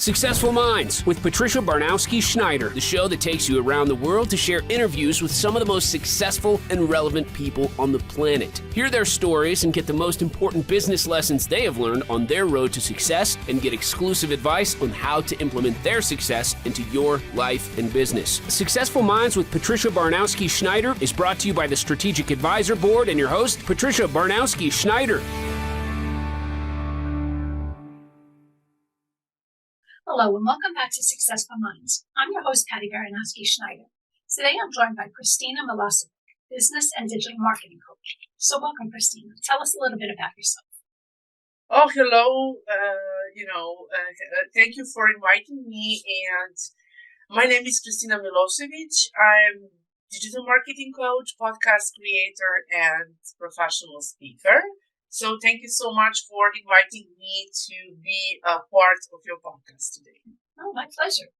Successful Minds with Patricia Barnowski-Schneider, the show that takes you around the world to share interviews with some of the most successful and relevant people on the planet. Hear their stories and get the most important business lessons they have learned on their road to success and get exclusive advice on how to implement their success into your life and business. Successful Minds with Patricia Barnowski-Schneider is brought to you by the Strategic Advisor Board and your host, Patricia Barnowski-Schneider. Hello and welcome back to Successful Minds. I'm your host, Patty Baranowski-Schneider. Today I'm joined by Kristina Milosevich, business and digital marketing coach. So welcome, Kristina. Tell us a little bit about yourself. Oh, hello. Thank you for inviting me. And my name is Kristina Milosevich. I'm digital marketing coach, podcast creator, and professional speaker. So thank you so much for inviting me to be a part of your podcast today. Oh, my pleasure.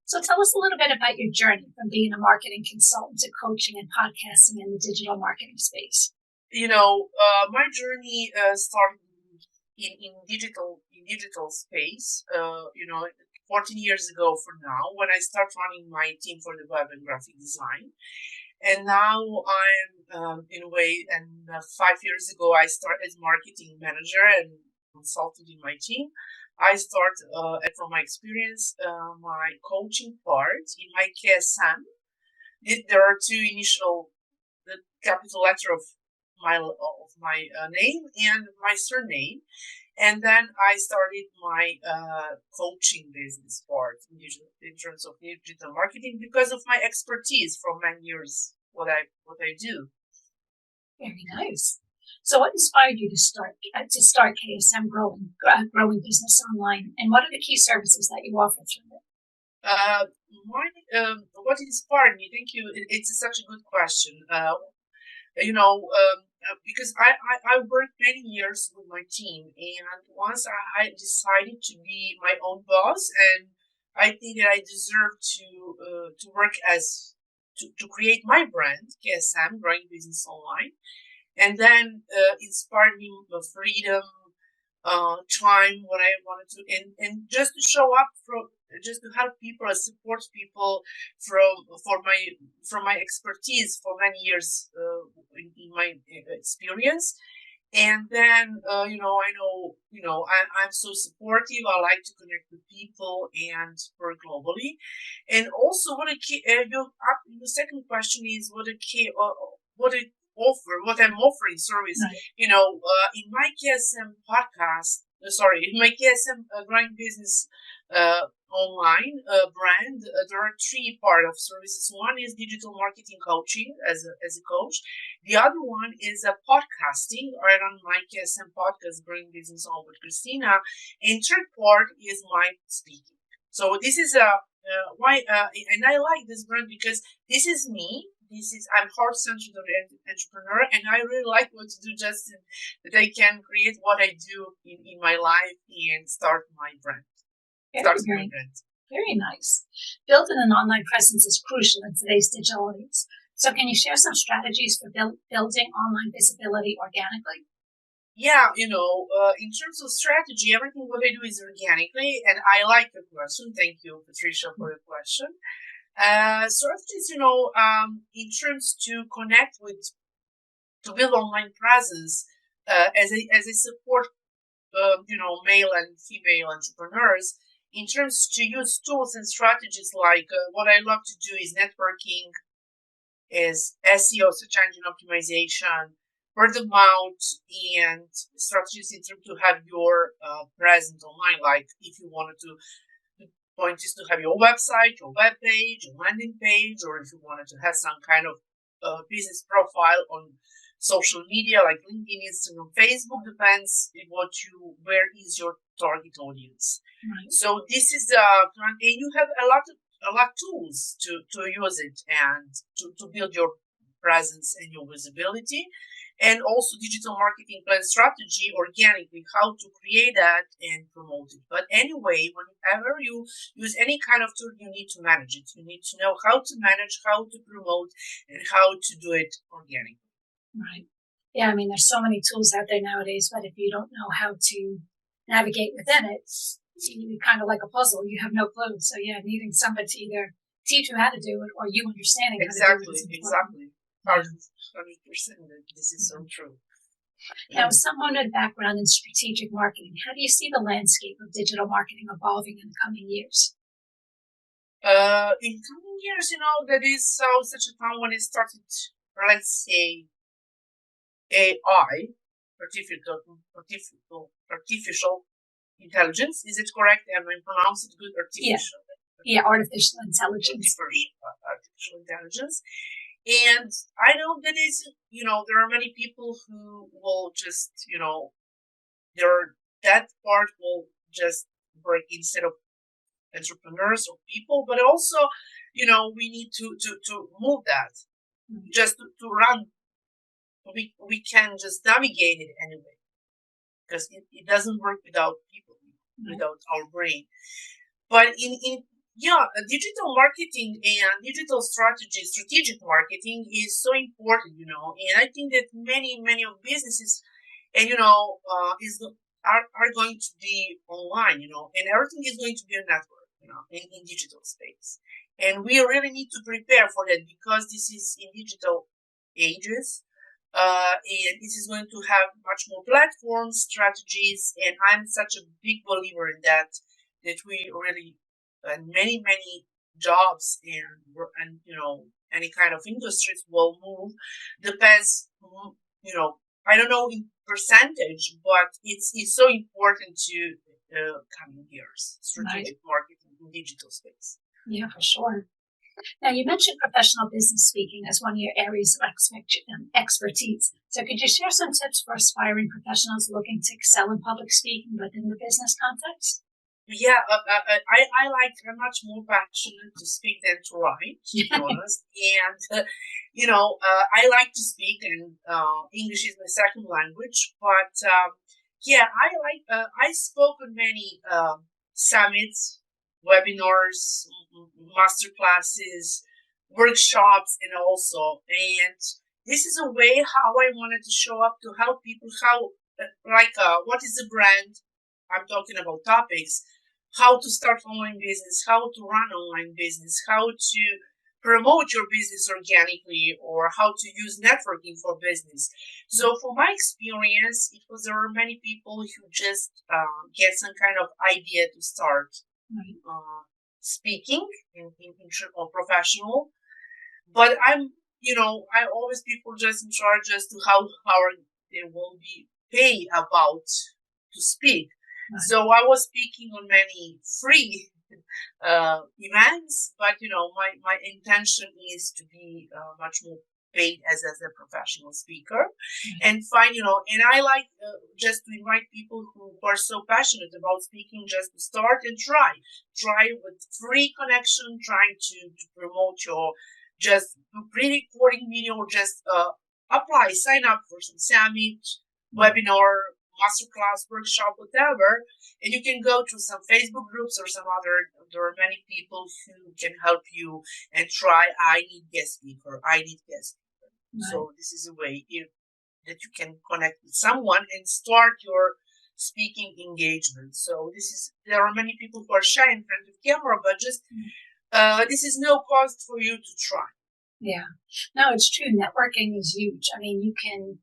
So tell us a little bit about your journey from being a marketing consultant to coaching and podcasting in the digital marketing space. My journey started in digital space, 14 years ago for now, when I started running my team for the web and graphic design. And now I'm, 5 years ago, I started as marketing manager and consultant in my team. I started, from my experience, my coaching part in my KSM. There are two initial, the capital letter of my name and my surname. And then I started my coaching business part in terms of digital marketing because of my expertise from many years, what I do. Very nice. So what inspired you to start KSM Growing Business Online, and what are the key services that you offer through it? What inspired me? Thank you. It's such a good question. Because I worked many years with my team, and once I decided to be my own boss, and I think that I deserve to work to create my brand, KSM Growing Business Online, and then inspired me with freedom, time, what I wanted to, and just to show up just to help people, support people from my expertise for many years in my experience. And then, I'm so supportive. I like to connect with people and work globally. And also, the second question is what I'm offering service. Right. In my KSM podcast, in my KSM Growing Business Online brand, there are three part of services. One is digital marketing coaching as a coach. The other one is a podcasting. I run my KSM podcast, Growing Business On with Kristina. And third part is my speaking. So this is why, and I like this brand because this is me. I'm heart-centered entrepreneur, and I really like what to do just that I can create what I do in my life and start my brand. Very nice. Building an online presence is crucial in today's digital age. So can you share some strategies for building online visibility organically? Yeah, in terms of strategy, everything what I do is organically, and I like the question. Thank you, Patricia, for the question. Strategies, in terms to connect to build online presence, as I support, male and female entrepreneurs, in terms to use tools and strategies like what I love to do is networking, is SEO, search engine optimization, word of mouth, and strategies in terms to have your presence online. Like if you wanted to, the point is to have your website, your web page, your landing page, or if you wanted to have some kind of business profile on social media like LinkedIn, Instagram, Facebook, depends where is your target audience. Right. So this is and you have a lot tools to use it and to build your presence and your visibility, and also digital marketing plan strategy organically, how to create that and promote it. But anyway, whenever you use any kind of tool, you need to manage it. You need to know how to manage, how to promote, and how to do it organically. Right. Yeah, I mean, there's so many tools out there nowadays, but if you don't know how to navigate within it, you kind of like a puzzle. You have no clue. So yeah, needing somebody to either teach you how to do it or you understanding how to do it. Exactly. 100%. This is so true. Now, as someone with a background in strategic marketing, how do you see the landscape of digital marketing evolving in the coming years? In coming years, that is such a time when it started, let's say, AI, artificial intelligence. Is it correct? Am I pronounced it good? Artificial. Yeah, artificial intelligence. Artificial intelligence. And I know that there are many people who will just, that part will just work instead of entrepreneurs or people, but also, we need to move that just to run. We can just navigate it anyway, because it doesn't work without people, without our brain. But digital marketing and digital strategic marketing is so important, and I think that many of businesses and are going to be online, and everything is going to be a network, in digital space. And we really need to prepare for that, because this is in digital ages, and this is going to have much more platforms, strategies, and I'm such a big believer in that we really, and many jobs and any kind of industries will move. Depends, I don't know in percentage, but it's so important to coming years, strategic marketing in digital space. Yeah, for sure. Now, you mentioned professional business speaking as one of your areas of expertise. So could you share some tips for aspiring professionals looking to excel in public speaking within the business context? Yeah, I'm much more passionate to speak than to write, to be honest. And, I like to speak, and English is my second language. But, I spoke on many summits, webinars, master classes, workshops, and this is a way how I wanted to show up to help people, what is the brand? I'm talking about topics, how to start online business, how to run online business, how to promote your business organically, or how to use networking for business. So from my experience, there are many people who just get some kind of idea to start speaking in or professional. But I always people just in charge as to how they will be paid about to speak. So I was speaking on many free events, but my intention is to be much more paid as a professional speaker, and find and I like just to invite people who are so passionate about speaking just to start and try with free connection, trying to promote your just pre-recording video, just sign up for some summit, webinar, masterclass, workshop, whatever, and you can go to some Facebook groups or some other. There are many people who can help you and try. I need guest speaker. So this is a way that you can connect with someone and start your speaking engagement. So there are many people who are shy in front of camera, but just this is no cost for you to try. Yeah, no, it's true. Networking is huge. I mean, you can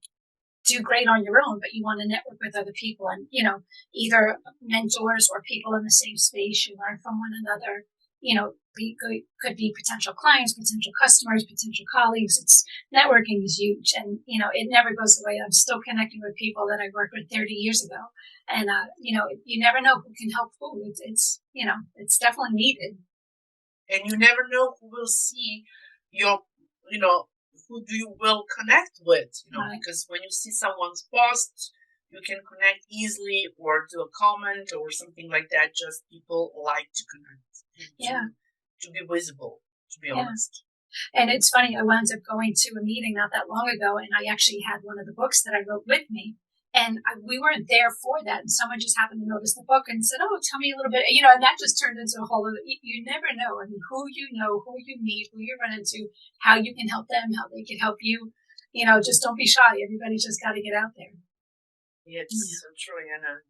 do great on your own, but you want to network with other people and, either mentors or people in the same space. You learn from one another, could be potential clients, potential customers, potential colleagues. Networking is huge, and, it never goes away. I'm still connecting with people that I worked with 30 years ago. And, you never know who can help who. It's definitely needed. And you never know who will see your, who you will connect with, because when you see someone's post, you can connect easily or do a comment or something like that. Just people like to connect, to be visible, to be honest. And it's funny, I wound up going to a meeting not that long ago, and I actually had one of the books that I wrote with me. And we weren't there for that. And someone just happened to notice the book and said, oh, tell me a little bit, and that just turned into a whole other, you never know. I mean, who you meet, who you run into, how you can help them, how they can help you. Just don't be shy. Everybody's just got to get out there. Yeah, it's so true, Anna.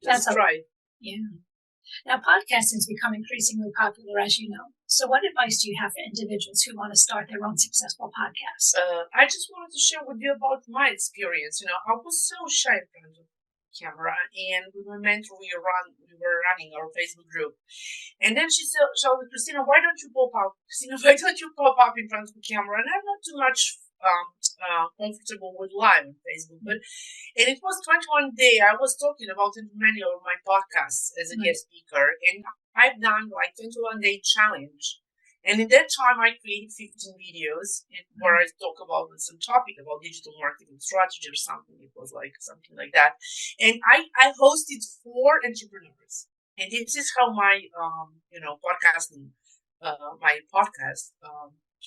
Just try. Yeah. Now, podcasting has become increasingly popular, as you know. So what advice do you have for individuals who want to start their own successful podcast? I just wanted to share with you about my experience. I was so shy in front of camera, and with my mentor, we were running our Facebook group. And then she said, Christina, why don't you pop up? Christina, why don't you pop up in front of the camera? And I'm not too much comfortable with live on Facebook, and it was 21 day. I was talking about it in many of my podcasts as a guest speaker, and I've done like 21-day challenge. And in that time, I created 15 videos where I talk about some topic about digital marketing strategy or something. It was like something like that. And I hosted 4 entrepreneurs. And this is how my, my podcast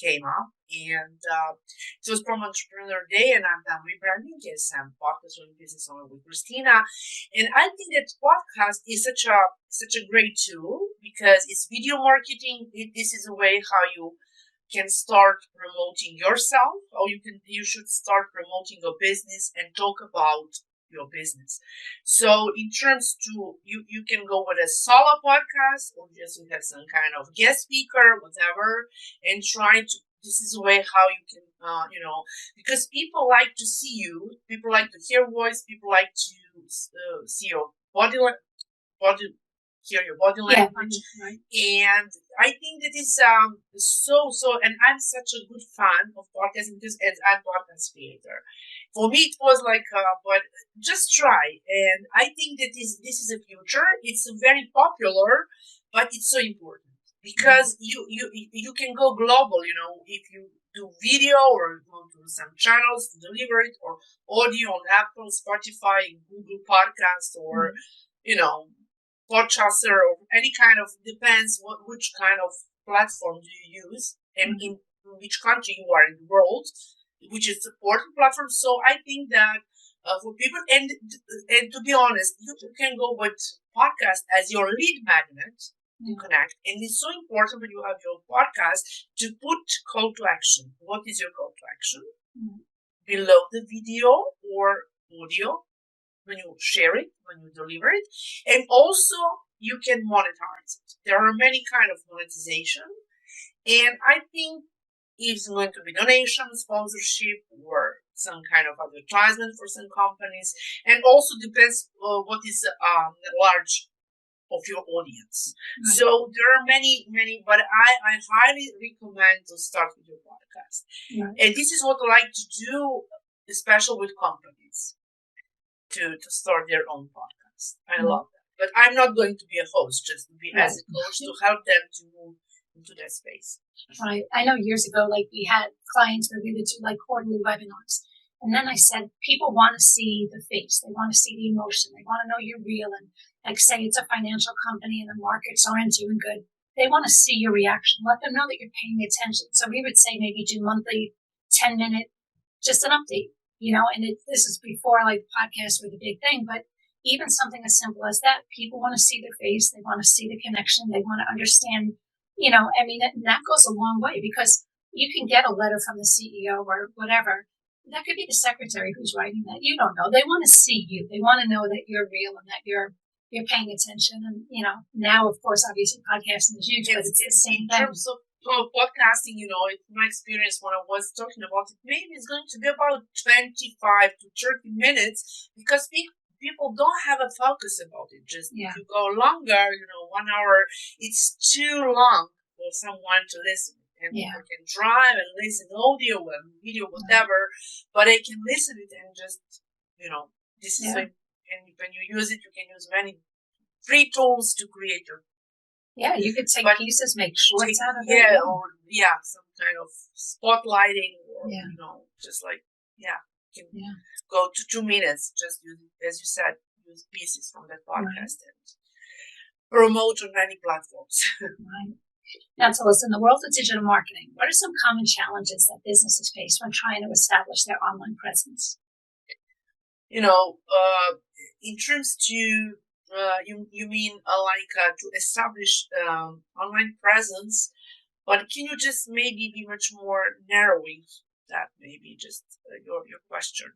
came up. And it was from Entrepreneur Day, and I'm done rebranding KSM Podcast Growing Business Online with Kristina. And I think that podcast is such a great tool because it's video marketing. This is a way how you can start promoting yourself, or you should start promoting your business and talk about your business. So in terms to you can go with a solo podcast, or just you have some kind of guest speaker, whatever, and try to. This is a way how you can, because people like to see you, people like to hear voice, people like to see your hear your body language. Yeah, right. And I think that is so, and I'm such a good fan of podcasting because as I'm a podcast creator. For me, it was like, but just try. And I think that this is a future. It's very popular, but it's so important. Because you can go global, if you do video or go to some channels to deliver it, or audio on Apple, Spotify, Google Podcast, or Podchaser, or any kind of, depends which kind of platform do you use and in which country you are in the world, which is important platform. So I think that for people, and to be honest, you can go with podcast as your lead magnet. Connect, and it's so important when you have your podcast to put call to action. What is your call to action? Below the video or audio when you share it, when you deliver it, and also you can monetize it. There are many kind of monetization, and I think it's going to be donation, sponsorship, or some kind of advertisement for some companies, and also depends what is large of your audience. Right. So there are many, but I highly recommend to start with your podcast. Right. And this is what I like to do, especially with companies, to start their own podcast. I love that. But I'm not going to be a host, just to be as a coach to help them to move into that space. Right. I know years ago, we had clients where we would do quarterly webinars. And then I said, people want to see the face. They want to see the emotion. They want to know you're real. And say it's a financial company and the markets aren't doing good. They want to see your reaction. Let them know that you're paying attention. So we would say maybe do monthly 10-minute, just an update, and this is before podcasts were the big thing. But even something as simple as that, people want to see their face. They want to see the connection. They want to understand, and that goes a long way because you can get a letter from the CEO or whatever. That could be the secretary who's writing that. You don't know. They want to see you. They want to know that you're real and that you're paying attention. And, now, of course, obviously podcasting is huge, but it's the same thing. In terms of podcasting, in my experience when I was talking about it, maybe it's going to be about 25 to 30 minutes because people don't have a focus about it. Just to go longer, 1 hour, it's too long for someone to listen. And people can drive and listen audio and video, whatever, but they can listen it and just, this is and when you use it, you can use many free tools to create your. Yeah, you could take pieces, make shorts out of it. Some kind of spotlighting, or just you can go to 2 minutes. Just use, as you said, use pieces from that podcast and promote on many platforms. Right. Now tell us, in the world of digital marketing, what are some common challenges that businesses face when trying to establish their online presence? In terms to, you mean to establish online presence, but can you just maybe be much more narrowing that, maybe just your question?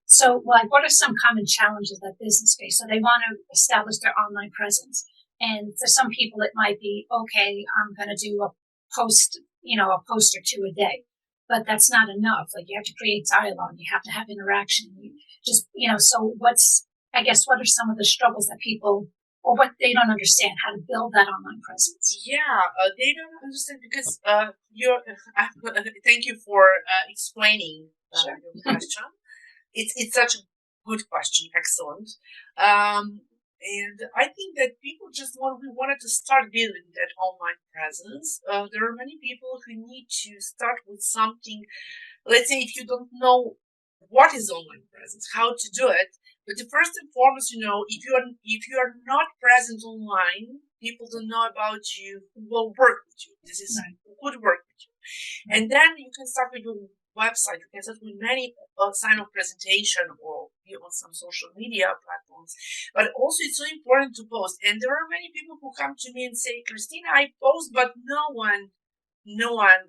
So, what are some common challenges that business face? So they want to establish their online presence. And for some people, it might be, okay, I'm going to do a post, a post or two a day. But that's not enough. Like, you have to create dialogue. You have to have interaction. So what are some of the struggles that people, or what they don't understand, how to build that online presence? Yeah, they don't understand because thank you for explaining Sure. your question. It's such a good question, excellent. And I think that people we wanted to start building that online presence. There are many people who need to start with something. Let's say if you don't know what is online presence, how to do it. But the first and foremost, if you are not present online, people don't know about you who will work with you. This is who could work with you. And then you can start with your website. You can start with many sign of presentation or be on some social media platforms. But also it's so important to post. And there are many people who come to me and say, Kristina, I post, but no one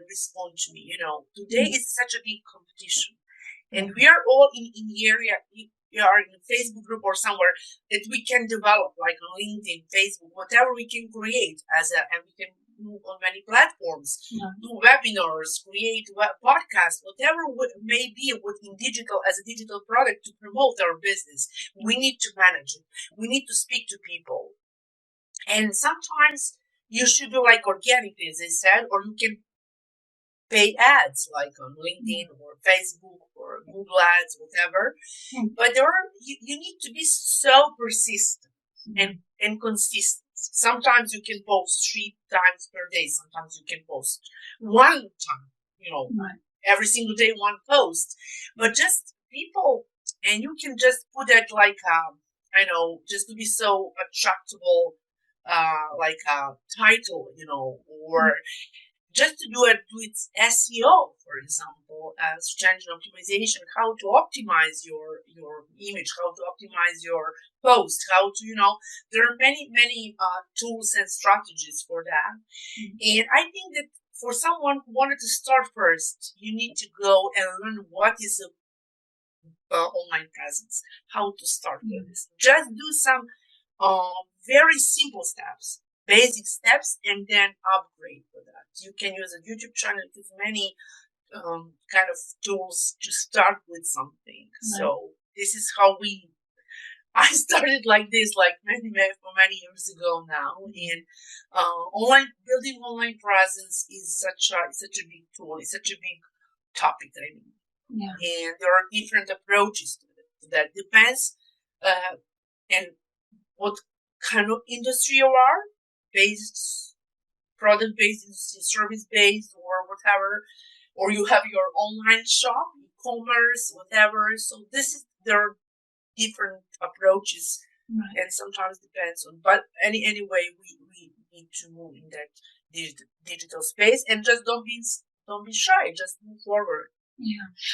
responds to me. Today is such a big competition. And we are all in the area, we are in a Facebook group or somewhere that we can develop, like on LinkedIn, Facebook, whatever we can create and we can move on many platforms, do webinars, create podcasts, whatever may be within digital as a digital product to promote our business. We need to manage it. We need to speak to people. And sometimes you should do like organically, as I said, or you can pay ads like on LinkedIn or Facebook or Google ads, whatever. But you need to be so persistent and consistent. Sometimes you can post 3 times per day. Sometimes you can post 1 time, every single day, 1 post. But just people, and you can just put that like, just to be so attractable, like a title, or just to do its SEO, for example, search engine optimization, how to optimize your image, how to optimize your post, how to, there are many tools and strategies for that. And I think that for someone who wanted to start first, you need to go and learn what is a online presence, how to start with this. Just do some very simple steps, basic steps, and then upgrade for that. You can use a YouTube channel with many kind of tools to start with something. So this is how I started like this, like many years ago now. And building online presence is such a big tool. It's such a big topic. And there are different approaches to it. That depends, and what kind of industry you are, product based, service based, or whatever, or you have your online shop, e-commerce, whatever. So there are different approaches, and sometimes depends on. But anyway, we need to move in that digital space, and just don't be shy. Just move forward.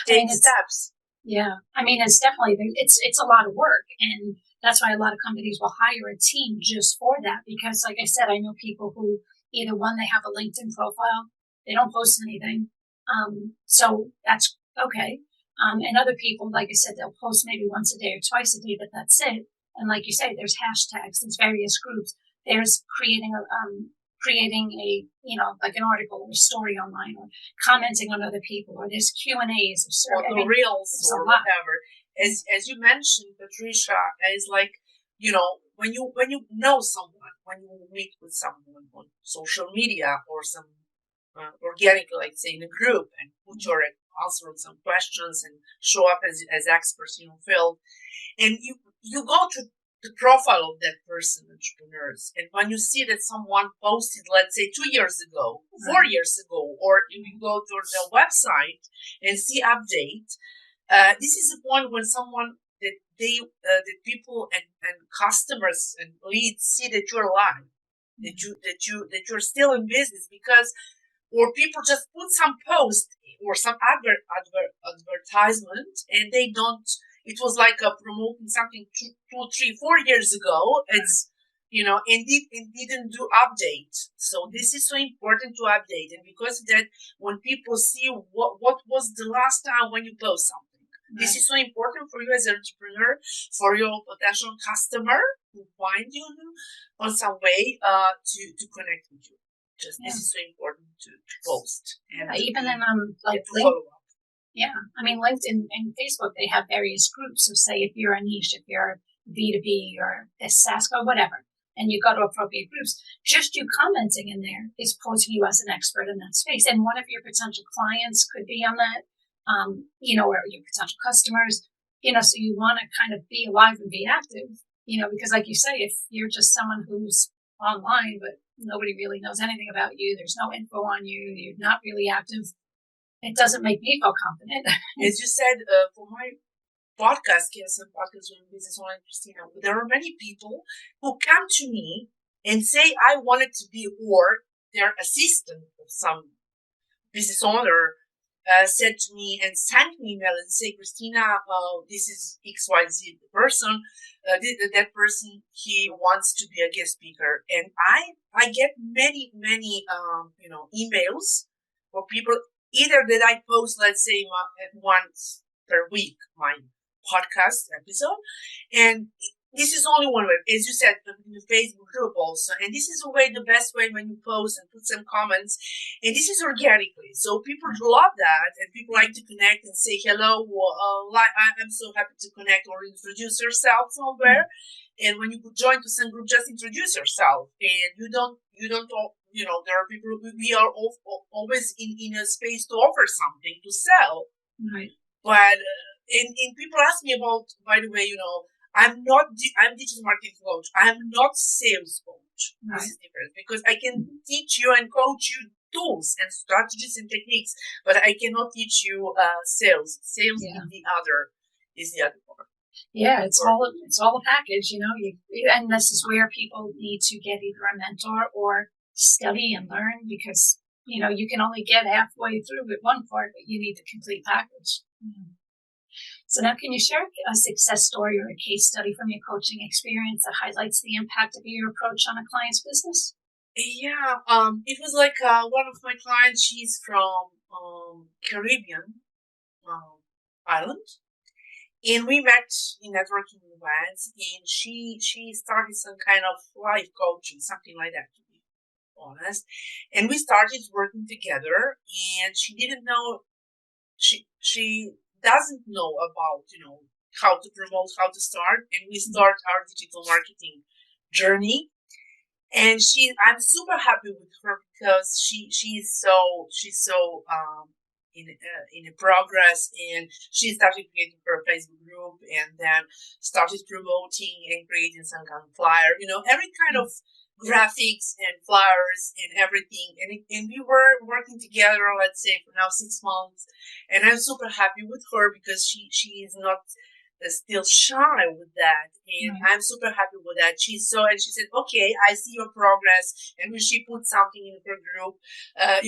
Take steps. It's definitely it's a lot of work, and that's why a lot of companies will hire a team just for that. Because, like I said, I know people who either one, they have a LinkedIn profile, they don't post anything, so that's okay. And other people, like I said, they'll post maybe once a day or twice a day, but that's it. And like you say, there's hashtags, there's various groups, there's creating a like an article or a story online, or commenting on other people, or there's Q&As or the reels or whatever. As you mentioned, Patricia, is like, when you know someone, when you meet with someone on social media or some organic, like say in a group, and put your answer on some questions and show up as experts in your field, and you go to the profile of that person, entrepreneurs, and when you see that someone posted, let's say 2 years ago, 4 years ago, or you go to the website and see update, this is the point when someone that people and customers and leads see that you're alive, that you're still in business, because or people just put some post or some advertisement, and they don't. It was like promoting something 2, 3, 4 years ago. It's and didn't do update. So this is so important to update, and because of that, when people see what was the last time when you post something, This is so important for you as an entrepreneur, for your potential customer who find you on some way to connect with you. This is so important to post and even in like to follow up. Yeah, I mean LinkedIn and Facebook, they have various groups. So say if you're a niche, if you're B2B or this SaaS or whatever, and you go to appropriate groups, just you commenting in there is posing you as an expert in that space. And one of your potential clients could be on that, or your potential customers, so you want to kind of be alive and be active, because like you say, if you're just someone who's online, but nobody really knows anything about you, there's no info on you, you're not really active, it doesn't make me feel confident. As you said, for my podcast, KSM Podcast Growing Business Online, Kristina, there are many people who come to me and say, I wanted to be, or their assistant of some business owner said to me and sent me email and say, Kristina, this is XYZ person. That person, he wants to be a guest speaker. And I get many, emails for people, either that I post, let's say, once per week, my podcast episode. And this is only one way, as you said, in the Facebook group also. And this is the best way when you post and put some comments. And this is organically. So people love that. And people like to connect and say hello. I'm so happy to connect, or introduce yourself somewhere. And when you join to some group, just introduce yourself. And you don't, there are people, we are always in a space to offer something, to sell. Right. But, and people ask me about, by the way, I'm digital marketing coach. I'm not sales coach. Right. This is different, because I can teach you and coach you tools and strategies and techniques, but I cannot teach you sales. Sales is the other part. Yeah, it's all a package, and this is where people need to get either a mentor or study and learn, because you can only get halfway through with one part, but you need the complete package. So now, can you share a success story or a case study from your coaching experience that highlights the impact of your approach on a client's business? Yeah, it was like one of my clients. She's from Caribbean island, and we met in networking events. And she started some kind of life coaching, something like that, to be honest. And we started working together. And she didn't know. She doesn't know about, how to promote, how to start. And we start our digital marketing journey. And I'm super happy with her, because she's so in a progress, and she started creating her Facebook group, and then started promoting and creating some kind of flyer, every kind of graphics and flyers and everything. And we were working together, let's say, for now 6 months. And I'm super happy with her, because she is not still shy with that. And I'm super happy with that. And she said, okay, I see your progress. And when she put something in her group, I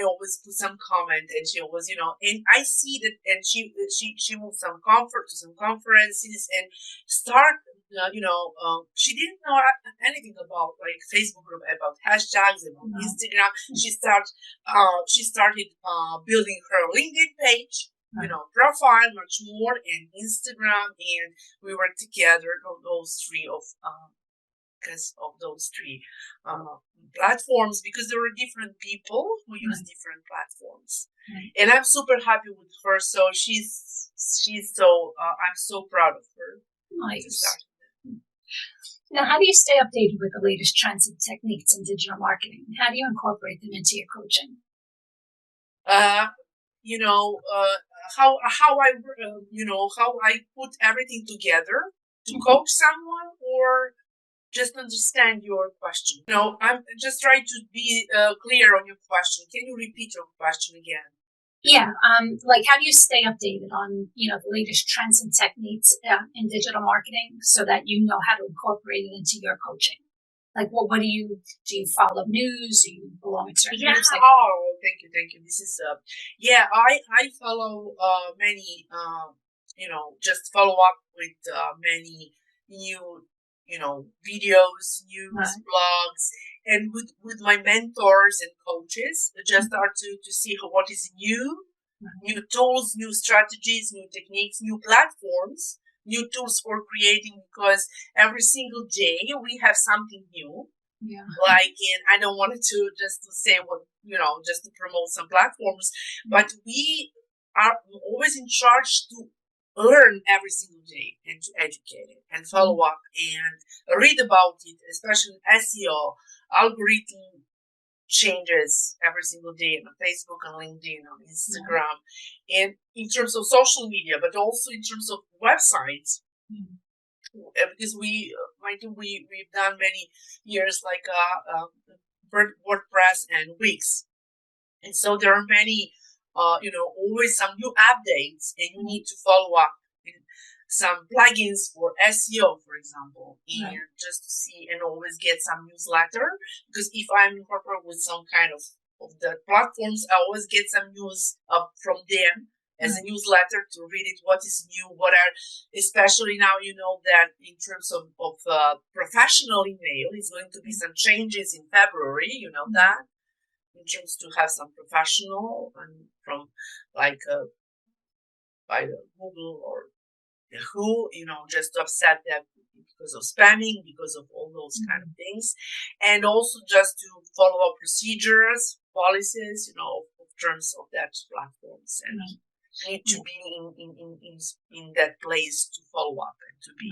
always put some comment, and she always, and I see that. And she moved to some conferences, and start, she didn't know anything about like Facebook group, about hashtags, about Instagram. She started building her LinkedIn page, profile, much more, and Instagram, and we worked together on those three platforms, because there were different people who use different platforms. And I'm super happy with her. So she's so I'm so proud of her. Nice. Now, how do you stay updated with the latest trends and techniques in digital marketing? How do you incorporate them into your coaching? How I put everything together to coach someone, or just understand your question. I'm just trying to be clear on your question. Can you repeat your question again? Yeah, how do you stay updated on, the latest trends and techniques in digital marketing, so that you know how to incorporate it into your coaching? Like, what do you follow news? Do you belong to certain groups? Thank you. This is, I follow many, just follow up with many new, videos, news, blogs, and with my mentors and coaches, just start to see what is new, new tools, new strategies, new techniques, new platforms, new tools for creating, because every single day we have something new. Yeah. Like, and I don't want to just to say what, just to promote some platforms, but we are always in charge to learn every single day and to educate it and follow up and read about it, especially SEO, algorithm changes every single day on Facebook and LinkedIn, on Instagram, and in terms of social media, but also in terms of websites. Because we've done many years like WordPress and Wix, and so there are many always some new updates, and you need to follow up in some plugins for SEO, for example, and just to see and always get some newsletter, because if I'm incorporated with some kind of the platforms, I always get some news from them as a newsletter to read it, what is new, what are, especially now, that in terms of professional email, is going to be some changes in February, that, in terms to have some professional and from like by Google or Yahoo, just to offset that because of spamming, because of all those kind of things, and also just to follow up procedures, policies, in terms of that platforms, and need to be in that place to follow up and to be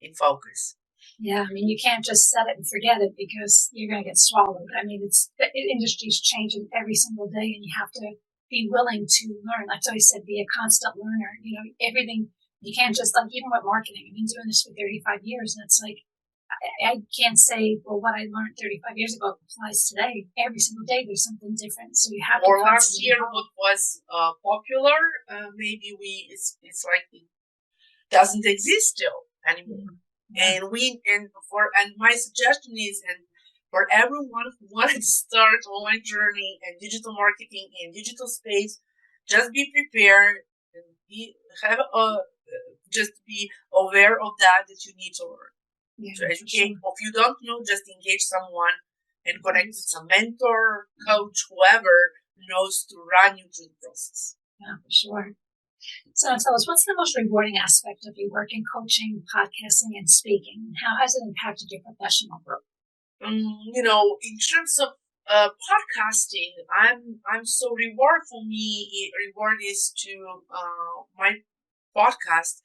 in focus. Yeah, I mean, you can't just set it and forget it because you're going to get swallowed. I mean, the industry's changing every single day, and you have to be willing to learn. Like I always said, be a constant learner. Everything, you can't just, like, even with marketing, I've been doing this for 35 years, and it's like, I can't say, well, what I learned 35 years ago applies today. Every single day, there's something different. So you have to. Or last year, what was popular, maybe it's like it doesn't exist still anymore. And my suggestion is, and for everyone who wanted to start online journey and digital marketing in digital space, just be prepared and just be aware of that you need to learn. To educate. If you don't know, just engage someone and connect with some mentor, coach, whoever knows to run you through the process. Yeah, for sure. So tell us, what's the most rewarding aspect of your work in coaching, podcasting, and speaking? How has it impacted your professional growth? In terms of podcasting, I'm so reward for me. Reward is to my podcast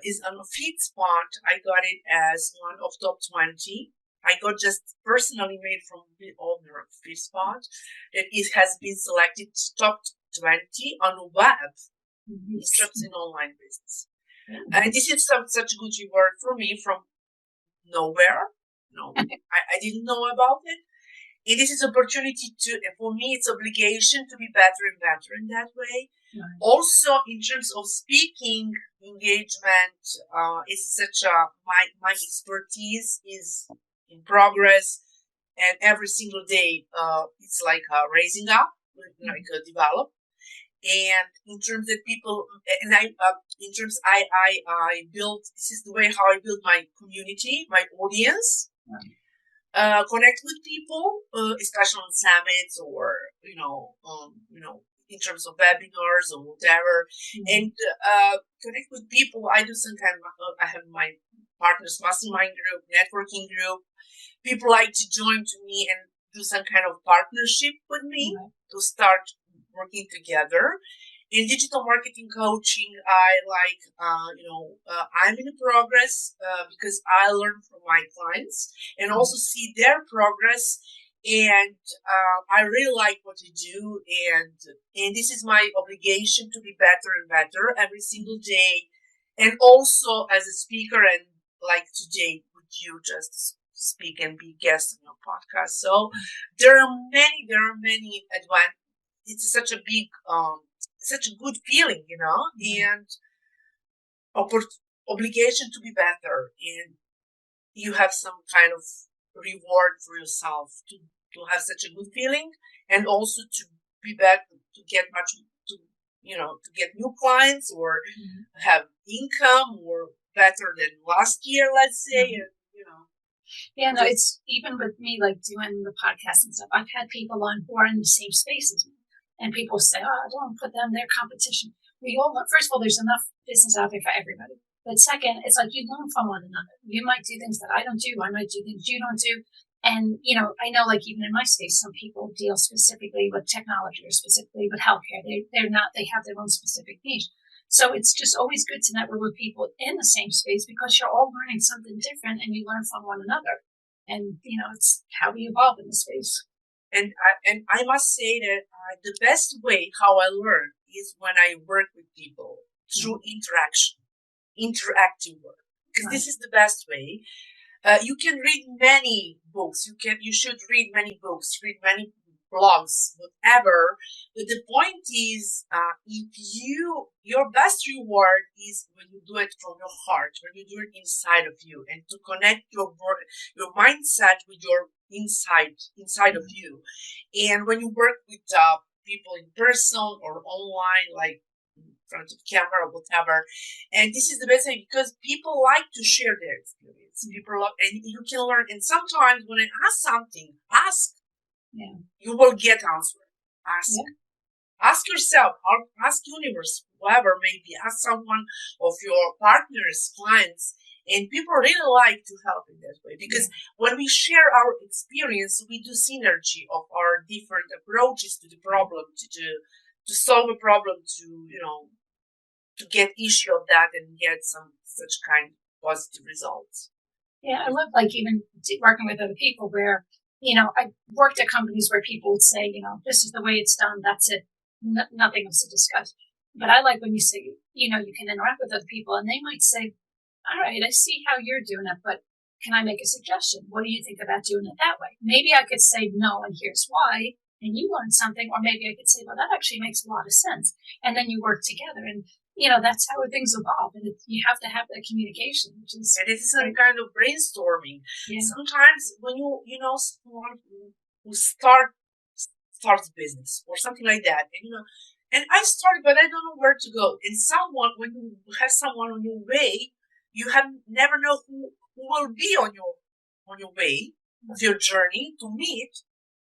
is on a feed spot. I got it as one of top 20. I got just personally made from the owner of feed spot. It has been selected top 20 on web. Trips in online business. And this is such a good reward for me from nowhere. I didn't know about it. And this is opportunity for me, it's obligation to be better and better in that way. Also, in terms of speaking engagement, it's such my expertise is in progress, and every single day, it's like raising up, like develop. And in terms of people, and I build, this is the way how I build my community, my audience, connect with people, especially on summits or, in terms of webinars or whatever, and connect with people. I do some kind of, I have my partners mastermind group, networking group. People like to join to me and do some kind of partnership with me to start working together. In digital marketing coaching, I like, I'm in progress because I learn from my clients and also see their progress. And I really like what I do. And this is my obligation to be better and better every single day. And also as a speaker, and like today, would you just speak and be guest on your podcast? So there are many advantages. It's such a big, such a good feeling, and obligation to be better, and you have some kind of reward for yourself to have such a good feeling, and also to be better, to get new clients or have income or better than last year, let's say, and Yeah, no, it's even with me, like doing the podcast and stuff. I've had people on who are in the same space as me. And people say, oh, don't put them, they're competition. We all, first of all, there's enough business out there for everybody. But second, it's like you learn from one another. You might do things that I don't do. I might do things you don't do. And, I know like even in my space, some people deal specifically with technology or specifically with healthcare. They have their own specific niche. So it's just always good to network with people in the same space because you're all learning something different and you learn from one another. And, it's how we evolve in the space. And I must say that the best way how I learn is when I work with people through interactive work, because this is the best way. You can read many books. You should read many books, read many blogs, whatever. But the point is, if your best reward is when you do it from your heart, when you do it inside of you, and to connect your mindset with your inside of you. And when you work with people in person or online, like in front of camera or whatever, and this is the best thing because people like to share their experience. People love, and you can learn. And sometimes when I ask something, you will get answer. Ask yourself, or ask universe, whoever, maybe ask someone of your partners, clients, and people really like to help in that way because when we share our experience, we do synergy of our different approaches to the problem, to solve a problem, to get issue of that and get some such kind of positive results. Yeah, I love like even working with other people where, I worked at companies where people would say, this is the way it's done. That's it. Nothing else to discuss. But I like when you say, you can interact with other people and they might say, all right, I see how you're doing it, but can I make a suggestion? What do you think about doing it that way? Maybe I could say no, and here's why, and you learn something, or maybe I could say, well, that actually makes a lot of sense. And then you work together and that's how things evolve. And you have to have that communication, which is. And it is some kind of brainstorming. Yeah. Sometimes when someone who starts business or something like that, and I started, but I don't know where to go. And when you have someone on your way, you never know who will be on your way of your journey to meet.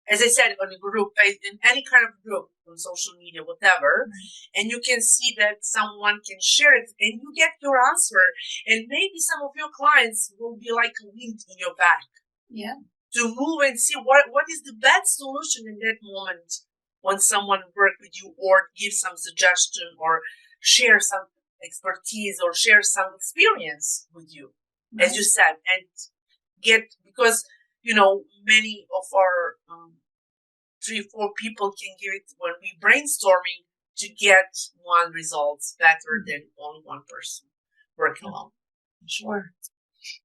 As I said, on a group, in any kind of group, on social media, whatever, and you can see that someone can share it, and you get your answer, and maybe some of your clients will be like a wind in your back. Yeah. To move and see what is the best solution in that moment when someone works with you or gives some suggestion or share some expertise or share some experience with you, as you said, and because many of our 3-4 people can give it when we brainstorming to get one results better than only one person working alone. Sure.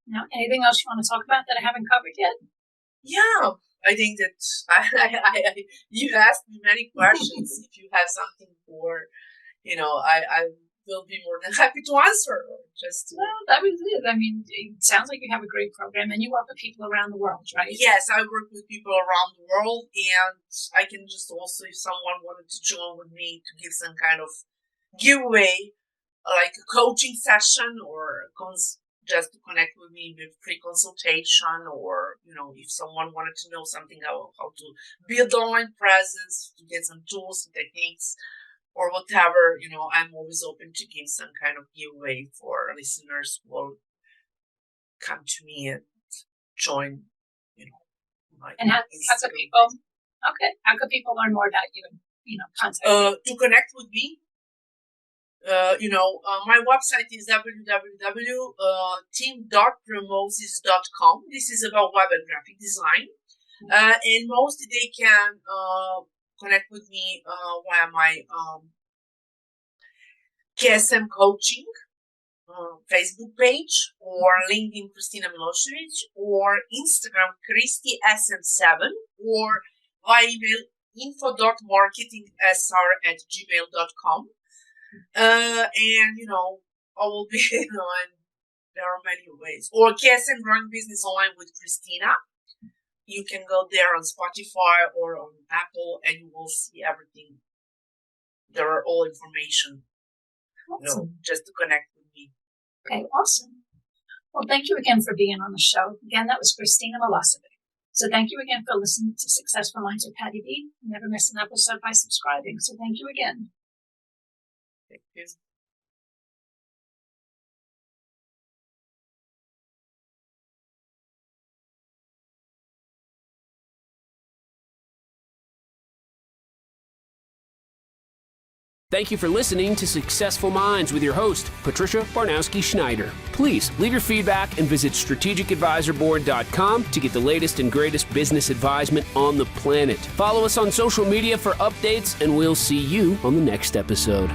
Now, anything else you want to talk about that I haven't covered yet? Yeah, I think that you asked me many questions. If you have something for, I will be more than happy to answer. No, that was it. I mean, it sounds like you have a great program and you work with people around the world, right? Yes, I work with people around the world, and I can just also, if someone wanted to join with me to give some kind of giveaway, like a coaching session or just to connect with me with free consultation, or if someone wanted to know something about how to build online presence, to get some tools and techniques or whatever, I'm always open to give some kind of giveaway for listeners who will come to me and join, my and how could people learn more about you and contact to connect with me? My website is www.team.promozis.com. This is about web and graphic design. And mostly they can connect with me via my KSM Coaching Facebook page, or LinkedIn Kristina Milosevich, or Instagram KristiSM7, or via email info.marketingsr@gmail.com. And I will be, and there are many ways. Or KSM Growing Business Online with Kristina. You can go there on Spotify or on Apple, and you will see everything. There are all information, just to connect with me. Okay, awesome. Well, thank you again for being on the show. Again, that was Kristina Milosevich. So thank you again for listening to Successful Minds with Patty B. Never miss an episode by subscribing. So thank you again. Thank you. Thank you for listening to Successful Minds with your host, Patricia Barnowski-Schneider. Please leave your feedback and visit strategicadvisorboard.com to get the latest and greatest business advisement on the planet. Follow us on social media for updates, and we'll see you on the next episode.